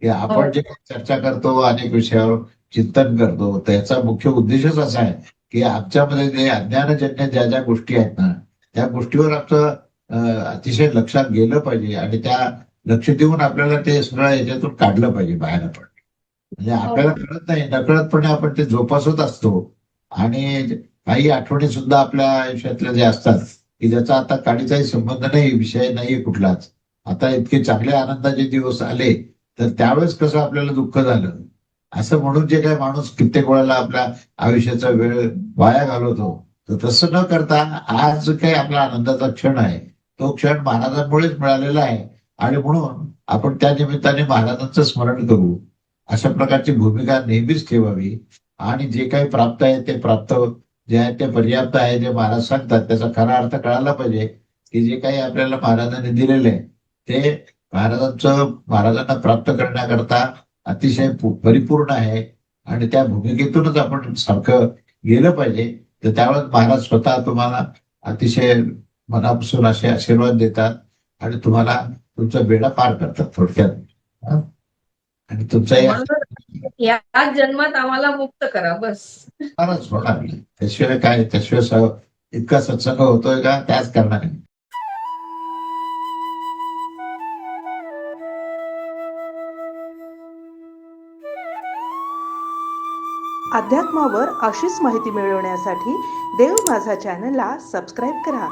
की हो. आपण जे काही चर्चा करतो, अनेक विषयावर चिंतन करतो, त्याचा मुख्य उद्देशच असा आहे की आमच्यामध्ये जे अज्ञानजन्य ज्या ज्या गोष्टी आहेत ना, त्या गोष्टीवर आमचं अतिशय लक्षात गेलं पाहिजे आणि त्या लक्ष देऊन आपल्याला ते सगळं याच्यातून काढलं पाहिजे बाहेर आपण. म्हणजे हो आपल्याला ना. कळत नाही, नकळतपणे आपण ते जोपासत असतो. आणि काही आठवणी सुद्धा आपल्या आयुष्यातल्या ज्या असतात की ज्याचा आता काडीचाही संबंध नाही, विषय नाहीये कुठलाच. आता इतके चांगले आनंदाचे दिवस आले, तर त्यावेळेस कसं आपल्याला दुःख झालं, असं म्हणून जे काही माणूस कित्येक वेळेला आपल्या आयुष्याचा वेळ वाया घालवतो, तर तसं न करता आज जो काही आपला आनंदाचा क्षण आहे, तो क्षण महाराजांमुळेच मिळालेला आहे. आणि म्हणून आपण त्या निमित्ताने महाराजांचं स्मरण करू, अशा प्रकारची भूमिका नेहमीच ठेवावी. आणि जे काही प्राप्त आहे ते प्राप्त, जे आहे ते पर्याप्त आहे, जे महाराज सांगतात त्याचा खरा अर्थ कळायला पाहिजे. की जे काही आपल्याला महाराजांनी दिलेलं आहे ते महाराजांना प्राप्त करण्याकरता अतिशय परिपूर्ण आहे. आणि त्या भूमिकेतूनच आपण सारखं गेलं पाहिजे. तर त्यावेळेस महाराज स्वतः तुम्हाला अतिशय मनापासून असे आशीर्वाद देतात आणि तुम्हाला तुमचा बेडा पार करतात थोडक्यात. हं? आणि तुमचा म्हणून या जन्मात आम्हाला मुक्त करा बस. होणारच होणार नाही. त्याशिवाय काय, त्याशिवाय इतका सत्संग होतोय का त्याच कारणाने. अध्यात्मावर अशीच माहिती मिळवण्यासाठी देव माझा चॅनलला सबस्क्राईब करा